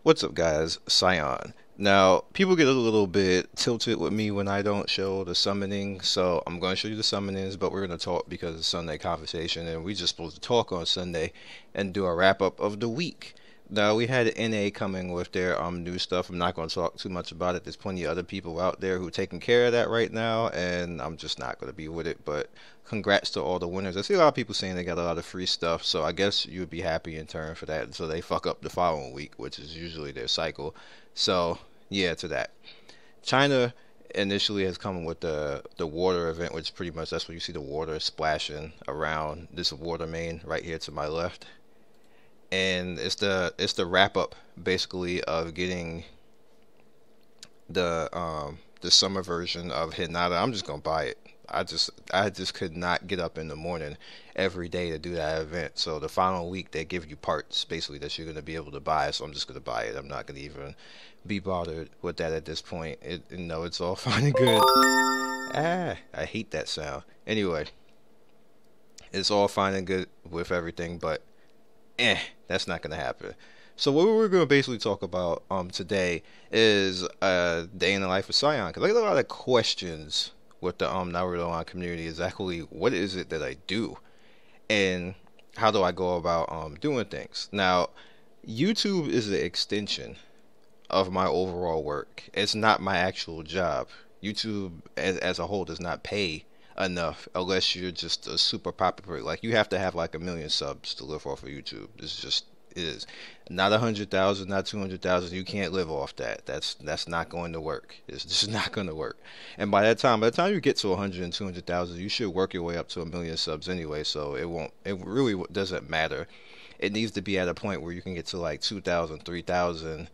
What's up, guys? Scion. Now, people get a little bit tilted with me when I don't show the summoning, so I'm going to show you the summonings, but we're going to talk because it's Sunday conversation, and we're just supposed to talk on Sunday and do a wrap up of the week. Now, we had NA coming with their new stuff. I'm not going to talk too much about it. There's plenty of other people out there who are taking care of that right now, and I'm just not going to be with it, but congrats to all the winners. I see a lot of people saying they got a lot of free stuff, so I guess you'd be happy in turn for that. So they fuck up the following week, which is usually their cycle. So yeah, to that. China initially has come with the water event, which pretty much that's where you see the water splashing around this water main right here to my left, and it's the wrap up basically of getting the summer version of Hinata. I'm just gonna buy it. I just could not get up in the morning every day to do that event. So the final week they give you parts basically that you're gonna be able to buy. So I'm just gonna buy it. I'm not gonna even be bothered with that at this point. It's all fine and good. I hate that sound. Anyway, it's all fine and good with everything, but that's not gonna happen. So what we're gonna basically talk about today is day in the life of Scion, because I get a lot of questions with the Naruto on community. Exactly what is it that I do, and how do I go about doing things. Now, YouTube is an extension of my overall work. It's not my actual job. YouTube as a whole does not pay enough unless you're just a super popular. Like you have to have like 1 million subs to live off of YouTube. It's just it is not 100,000, not 200,000. You can't live off that. That's not going to work. It's just not going to work. And by the time you get to 100 and 200,000, you should work your way up to 1 million subs anyway. So it won't. It really doesn't matter. It needs to be at a point where you can get to like 2,000, 3,000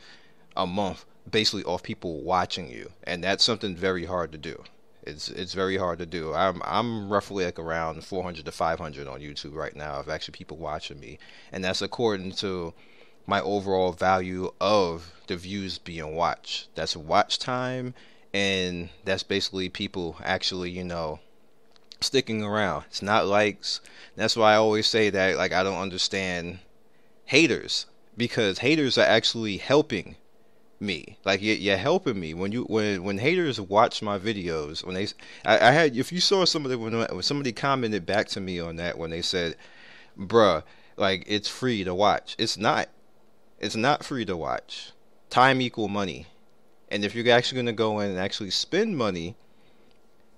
a month, basically off people watching you, and that's something very hard to do. It's very hard to do. I'm roughly like around 400 to 500 on YouTube right now of actually people watching me, and that's according to my overall value of the views being watched. That's watch time, and that's basically people actually, sticking around. It's not likes. That's why I always say that like I don't understand haters, because haters are actually helping me. Like you're helping me when haters watch my videos. When I had, if you saw somebody when somebody commented back to me on that, when they said, bruh, like it's free to watch. It's not free to watch. Time equal money, and if you're actually going to go in and actually spend money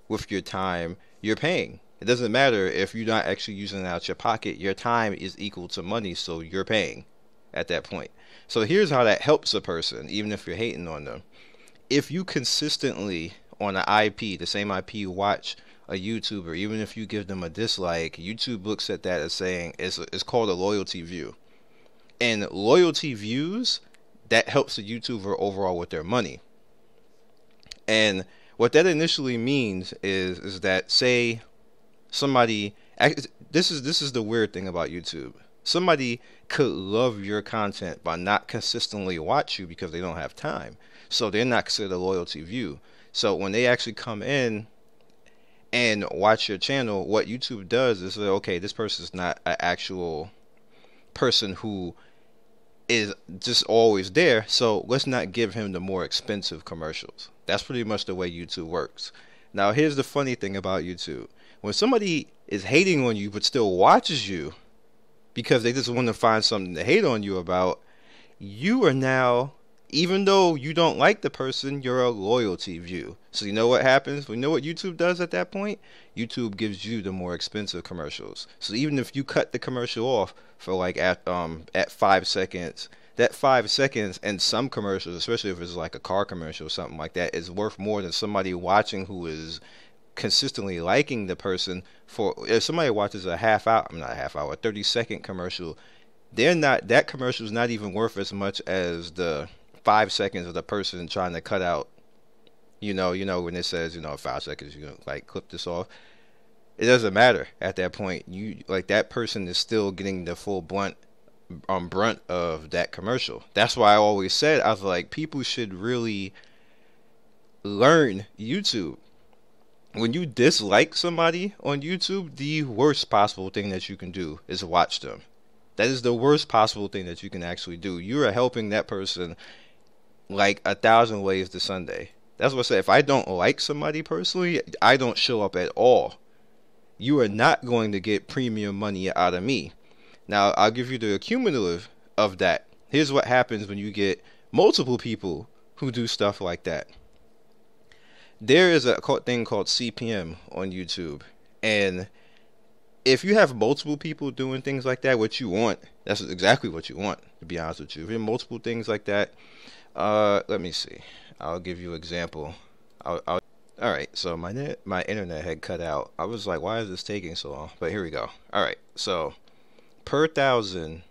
with your time, you're paying. It doesn't matter if you're not actually using it out your pocket. Your time is equal to money, so you're paying at that point. So here's how that helps a person, even if you're hating on them. If you consistently on an IP, the same IP, watch a YouTuber, even if you give them a dislike, YouTube looks at that as saying it's called a loyalty view. And loyalty views, that helps the YouTuber overall with their money. And what that initially means is that, say somebody, this is the weird thing about YouTube. Somebody could love your content but not consistently watch you because they don't have time. So they're not considered a loyalty view. So when they actually come in and watch your channel, what YouTube does is say, okay, this person is not an actual person who is just always there, so let's not give him the more expensive commercials. That's pretty much the way YouTube works. Now here's the funny thing about YouTube. When somebody is hating on you but still watches you because they just want to find something to hate on you about, you are now, even though you don't like the person, you're a loyalty view. So you know what happens? You know what YouTube does at that point? YouTube gives you the more expensive commercials. So even if you cut the commercial off for like at 5 seconds, that 5 seconds and some commercials, especially if it's like a car commercial or something like that, is worth more than somebody watching who is consistently liking the person. For if somebody watches a half hour, not a half hour, 30-second commercial, they're not, that commercial is not even worth as much as the 5 seconds of the person trying to cut out, when it says, 5 seconds, you can like clip this off. It doesn't matter at that point. You like that person is still getting the full brunt of that commercial. That's why I always said, I was like, people should really learn YouTube. When you dislike somebody on YouTube, the worst possible thing that you can do is watch them. That is the worst possible thing that you can actually do. You are helping that person like 1,000 ways to Sunday. That's what I say. If I don't like somebody personally, I don't show up at all. You are not going to get premium money out of me. Now, I'll give you the cumulative of that. Here's what happens when you get multiple people who do stuff like that. There is a thing called CPM on YouTube. And if you have multiple people doing things like that, what you want, that's exactly what you want, to be honest with you. If you have multiple things like that, let me see. I'll give you an example. All right, so my internet had cut out. I was like, why is this taking so long? But here we go. All right, so per thousand,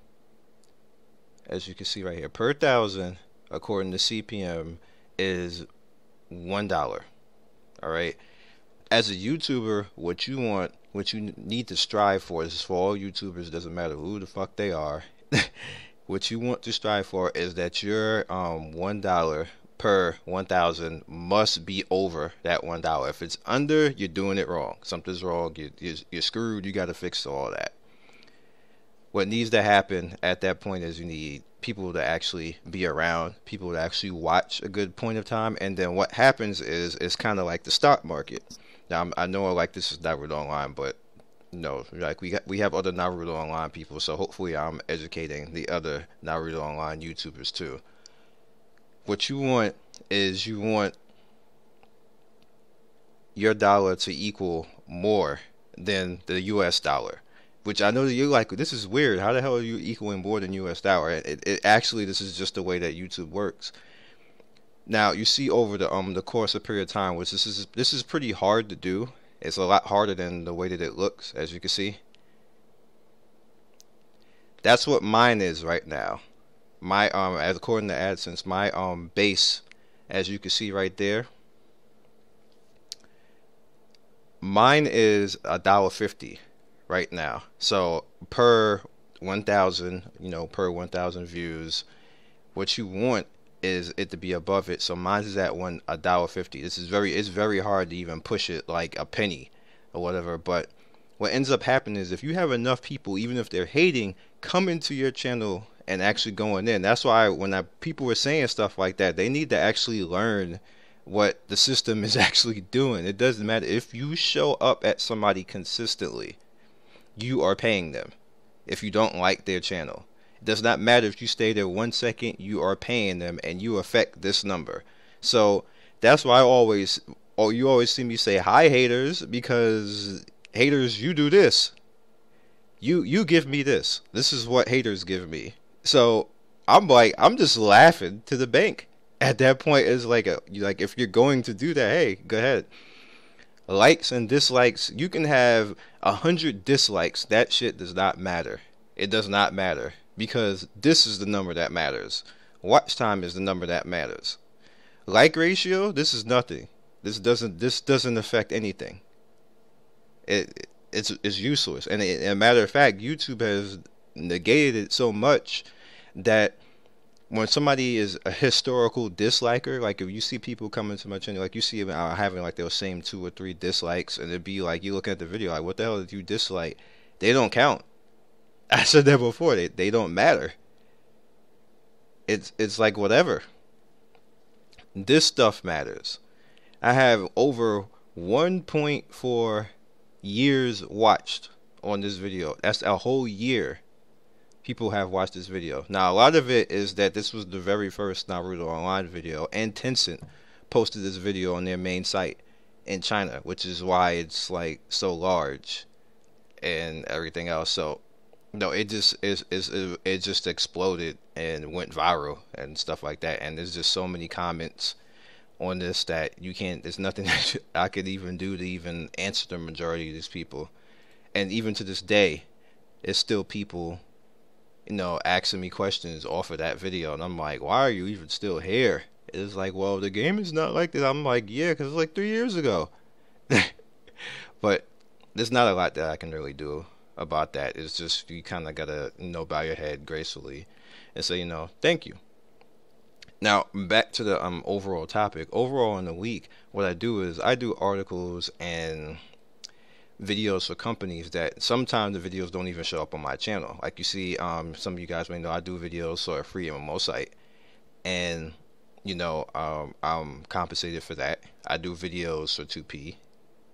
as you can see right here, per thousand, according to CPM, is $1. All right. As a YouTuber, what you want, what you need to strive for, is for all YouTubers, doesn't matter who the fuck they are. What you want to strive for is that your $1 per 1,000 must be over that $1. If it's under, you're doing it wrong. Something's wrong. You're screwed. You got to fix all that. What needs to happen at that point is you need people to actually be around, people to actually watch a good point of time, and then what happens is it's kind of like the stock market. Now I know like this is Naruto Online, but no, like we have other Naruto Online people, so hopefully I'm educating the other Naruto Online YouTubers too. What you want is you want your dollar to equal more than the US dollar. Which I know that you're like, this is weird. How the hell are you equaling more than US dollar? It actually, this is just the way that YouTube works. Now you see over the course of period of time, which this is pretty hard to do. It's a lot harder than the way that it looks, as you can see. That's what mine is right now. My as according to AdSense, my base, as you can see right there, mine is $1.50 right now. So per 1,000, per 1,000 views, what you want is it to be above it. So mine is at $1.50. It's very hard to even push it like a penny or whatever. But what ends up happening is if you have enough people, even if they're hating, come into your channel and actually going in. That's why when people were saying stuff like that, they need to actually learn what the system is actually doing. It doesn't matter if you show up at somebody consistently, you are paying them if you don't like their channel. It does not matter if you stay there 1 second, you are paying them and you affect this number. So that's why you always see me say hi haters, because haters, you do this. You give me this. This is what haters give me. So I'm just laughing to the bank. At that point, it's like if you're going to do that, hey, go ahead. Likes and dislikes, you can have 100 dislikes. That shit does not matter. It does not matter, because this is the number that matters. Watch time is the number that matters. Like ratio, this is nothing. This doesn't affect anything. It's useless. And a matter of fact, YouTube has negated it so much that when somebody is a historical disliker, like if you see people coming to my channel, like you see them having like those same 2 or 3 dislikes, and it'd be like you look at the video like, what the hell did you dislike? They don't count. I said that before. They don't matter. It's like whatever. This stuff matters. I have over 1.4 years watched on this video. That's a whole year. People have watched this video. Now, a lot of it is that this was the very first Naruto Online video, and Tencent posted this video on their main site in China, which is why it's like so large and everything else. So, no, it just exploded and went viral and stuff like that. And there's just so many comments on this that you can't. There's nothing that I could even do to even answer the majority of these people. And even to this day, it's still people asking me questions off of that video, and I'm like, why are you even still here? It's like, well, the game is not like this. I'm like, yeah, because it's like 3 years ago. But there's not a lot that I can really do about that. It's just you kind of gotta bow your head gracefully and say thank you. Now back to the overall topic. Overall in the week, what I do is I do articles and videos for companies that sometimes the videos don't even show up on my channel. Like you see, some of you guys may know I do videos for a free MMO site, and I'm compensated for that. I do videos for 2P,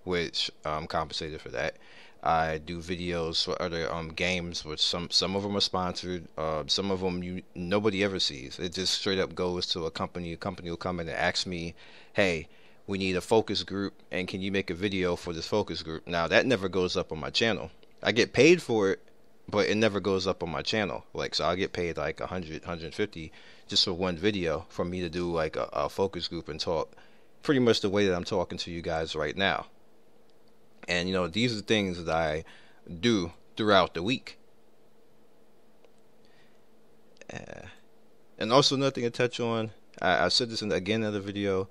which I'm compensated for that. I do videos for other games, which some of them are sponsored. Some of them nobody ever sees. It just straight up goes to a company. A company will come in and ask me, "Hey, we need a focus group, and can you make a video for this focus group?" Now that never goes up on my channel. I get paid for it, but it never goes up on my channel. Like, so I get paid like 150 just for one video for me to do like a focus group and talk pretty much the way that I'm talking to you guys right now. And these are things that I do throughout the week. And also another thing to touch on, I said this again in the video.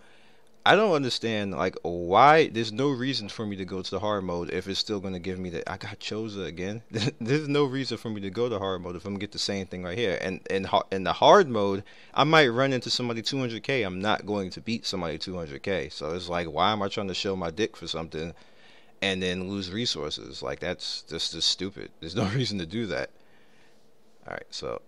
I don't understand like why there's no reason for me to go to the hard mode if it's still gonna give me the I got Choza again. There's no reason for me to go to hard mode if I'm gonna get the same thing right here. And in the hard mode, I might run into somebody 200k. I'm not going to beat somebody 200k. So it's like, why am I trying to show my dick for something and then lose resources? Like, that's just stupid. There's no reason to do that. All right, so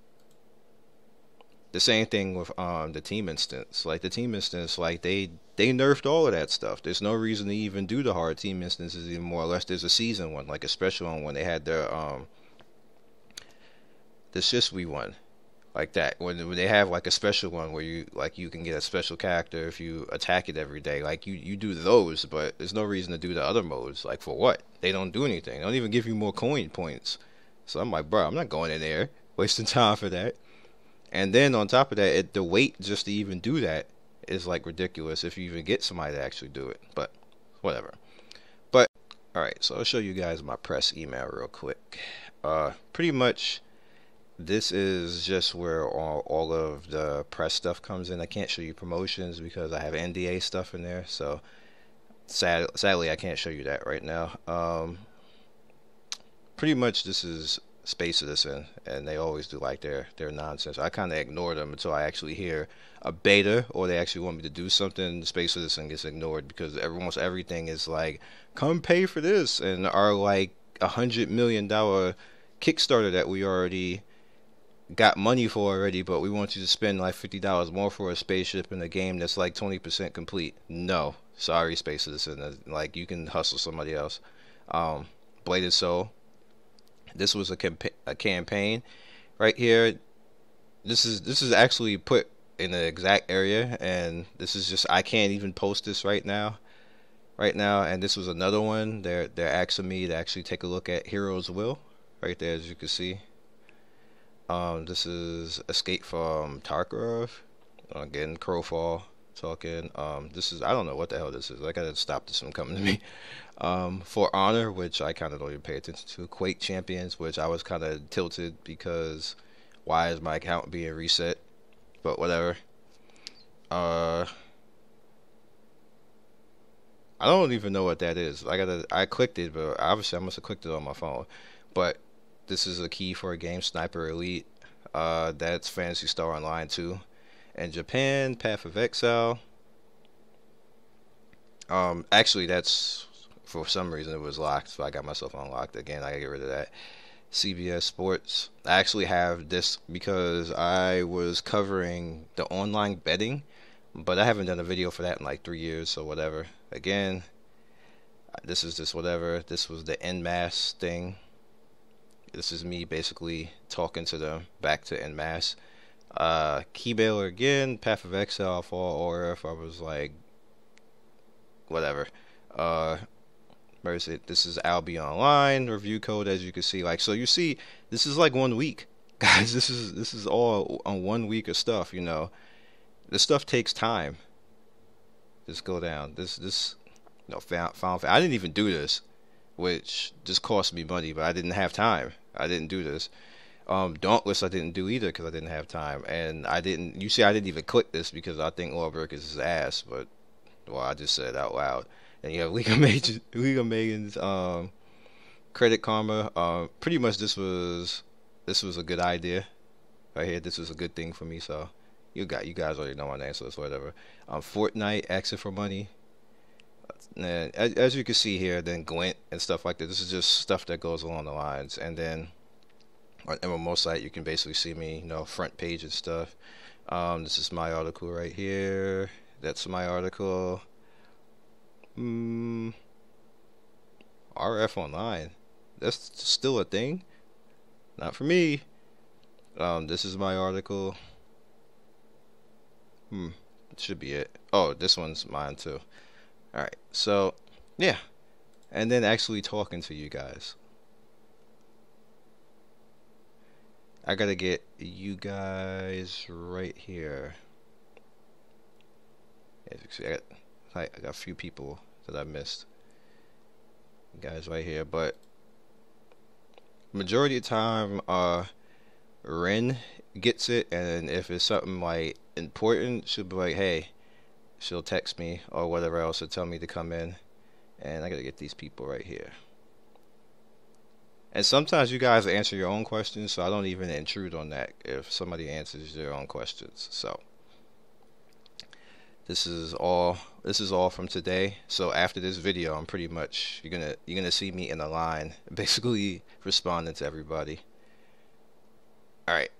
the same thing with the team instance. Like the team instance, like they nerfed all of that stuff. There's no reason to even do the hard team instances anymore unless there's a season one, like a special one when they had their the Shisui one, like that. When they have like a special one where you can get a special character if you attack it every day. Like you do those, but there's no reason to do the other modes. Like, for what? They don't do anything. They don't even give you more coin points. So I'm like, bro, I'm not going in there wasting time for that. And then on top of that, the wait just to even do that is like ridiculous if you even get somebody to actually do it. But whatever. But alright, so I'll show you guys my press email real quick. Pretty much this is just where all of the press stuff comes in. I can't show you promotions because I have NDA stuff in there. So sadly I can't show you that right now. Pretty much this is Space Citizen, and they always do like their nonsense. I kind of ignore them until I actually hear a beta or they actually want me to do something. Space Citizen gets ignored because almost everything is like, come pay for this, and our like $100 million Kickstarter that we already got money for already, but we want you to spend like $50 more for a spaceship in a game that's like 20% complete. No, sorry, Space Citizen. Like, you can hustle somebody else. Bladed Soul. This was a campaign right here. This is actually put in the exact area, and this is just, I can't even post this right now. And this was another one. They're asking me to actually take a look at Hero's Will right there, as you can see. This is Escape from Tarkov. Again, Crowfall talking. This is, I don't know what the hell this is. I gotta stop this from coming to me. For Honor, which I kind of don't even pay attention to. Quake Champions, which I was kind of tilted because why is my account being reset? But whatever. I don't even know what that is. I clicked it, but obviously I must have clicked it on my phone. But this is a key for a game, Sniper Elite. That's Phantasy Star Online 2. And Japan, Path of Exile. Actually, that's, for some reason it was locked, so I got myself unlocked again. I gotta get rid of that. CBS Sports. I actually have this because I was covering the online betting, but I haven't done a video for that in like 3 years, so whatever. Again, this is just whatever. This was the en masse thing. This is me basically talking to them back to en masse. Keybailer again, Path of Exile, Fall Aura. If I was like, whatever. Where is it? This is Albi Online review code, as you can see. Like, so you see, this is like 1 week, guys. This is all on 1 week of stuff. This stuff takes time. Just go down. Found. I didn't even do this, which just cost me money, but I didn't have time. I didn't do this. Dauntless I didn't do either because I didn't have time, and I didn't even click this because I think Warburg is his ass, but well, I just said it out loud. And you have League of Megan's Credit Karma. Pretty much this was a good idea right here. This was a good thing for me, so you guys already know my name, so it's whatever. Fortnite asking for money. And as you can see here, then glint and stuff like that. This is just stuff that goes along the lines. And then on MMO site, you can basically see me, front page and stuff. This is my article right here. That's my article. RF Online. That's still a thing? Not for me. This is my article. Should be it. Oh, this one's mine too. Alright, so, yeah. And then actually talking to you guys. I gotta get you guys right here. As you can see, I got a few people that I missed. You guys right here, but majority of the time, Ren gets it, and if it's something like important, she'll be like, hey, she'll text me or whatever else to tell me to come in. And I gotta get these people right here. And sometimes you guys answer your own questions, so I don't even intrude on that if somebody answers their own questions. So this is all from today. So after this video, I'm pretty much you're gonna see me in a line basically responding to everybody. Alright.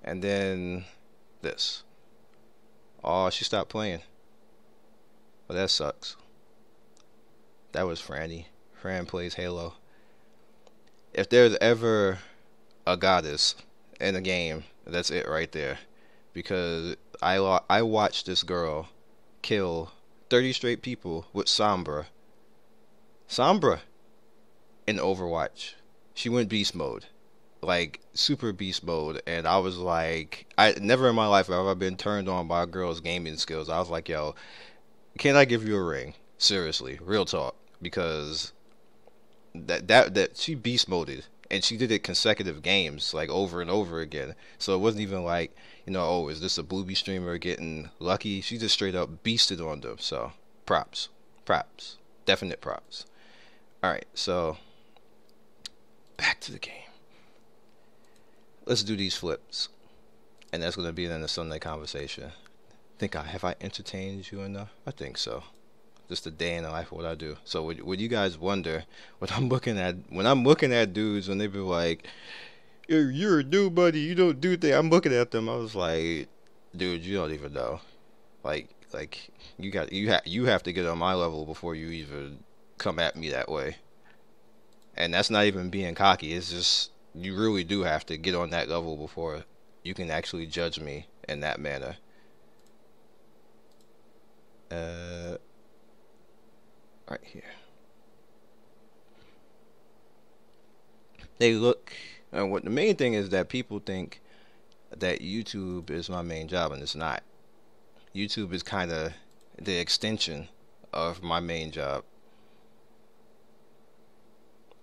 And then this. Oh, she stopped playing. Well, that sucks. That was Franny. Fran plays Halo. If there's ever a goddess in a game, that's it right there. Because I watched this girl kill 30 straight people with Sombra. Sombra in Overwatch. She went beast mode. Like super beast mode, and I was like, I never in my life have I been turned on by a girl's gaming skills. I was like, yo, can I give you a ring? Seriously, real talk, because that she beast moded, and she did it consecutive games, like over and over again. So it wasn't even like, oh, is this a booby streamer getting lucky? She just straight up beasted on them. So props, definite props. All right, so back to the game. Let's do these flips, and that's gonna be in the Sunday conversation. Have I entertained you enough? I think so. Just a day in the life of what I do. So would you guys wonder what I'm looking at when I'm looking at dudes when they be like, "You're a dude, buddy. You don't do things." I'm looking at them. I was like, dude, you don't even know. Like you have to get on my level before you even come at me that way. And that's not even being cocky. It's just you really do have to get on that level before you can actually judge me in that manner. Right here. They look, and what the main thing is that people think that YouTube is my main job, and it's not. YouTube is kind of the extension of my main job.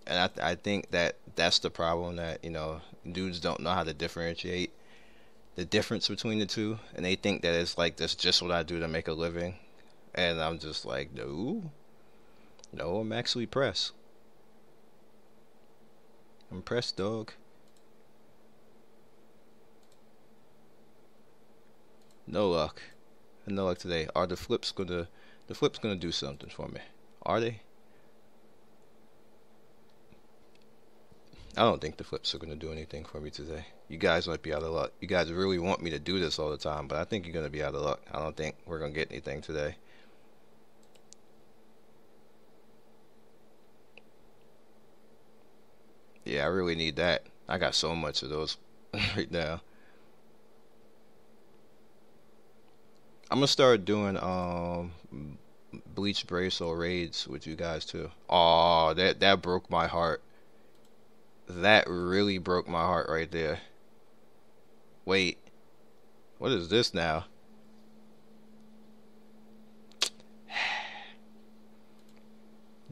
And I think that that's the problem, that dudes don't know how to differentiate the difference between the two, and they think that it's like that's just what I do to make a living, and I'm just like, no, I'm actually press. I'm pressed, dog. No luck today. Are the flips gonna do something for me? Are they? I don't think the flips are going to do anything for me today. You guys might be out of luck. You guys really want me to do this all the time, but I think you're going to be out of luck. I don't think we're going to get anything today. Yeah, I really need that. I got so much of those right now. I'm going to start doing Bleach Brace or raids with you guys too. Oh, that broke my heart. That really broke my heart right there. Wait. What is this now?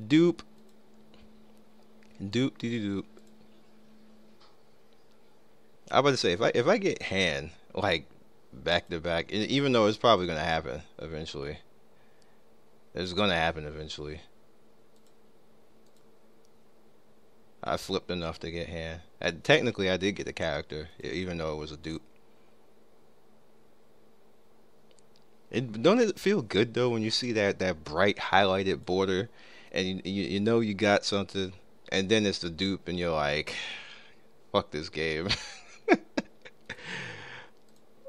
Dupe. Dupe dee doop. I was about to say, if I get hand like back to back, even though it's probably gonna happen eventually. It's gonna happen eventually. I flipped enough to get hand. Technically, I did get the character, even though it was a dupe. Don't it feel good though when you see that bright highlighted border, and you know you got something, and then it's the dupe, and you're like, fuck this game.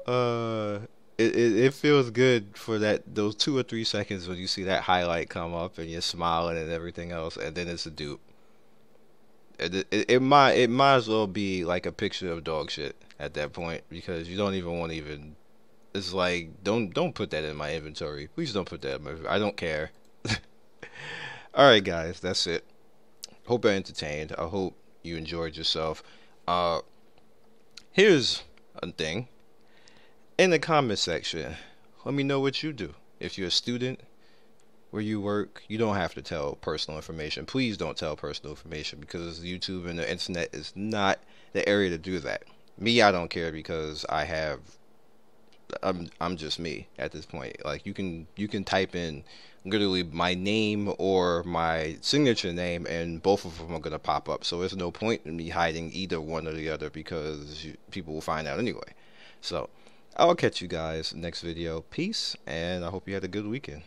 uh, it feels good for those 2 or 3 seconds when you see that highlight come up and you're smiling and everything else, and then it's a dupe. It might as well be like a picture of dog shit at that point because you don't even want to even. It's like don't put that in my inventory. Please don't put that in my. I don't care. All right, guys, that's it. Hope I entertained. I hope you enjoyed yourself. Uh, Here's a thing in the comment section. Let me know what you do. If you're a student, where you work, you don't have to tell personal information. Please don't tell personal information because YouTube and the internet is not the area to do that. Me, I don't care because I'm just me at this point. Like you can type in literally my name or my signature name and both of them are gonna pop up. So there's no point in me hiding either one or the other because people will find out anyway. So I'll catch you guys next video. Peace, and I hope you had a good weekend.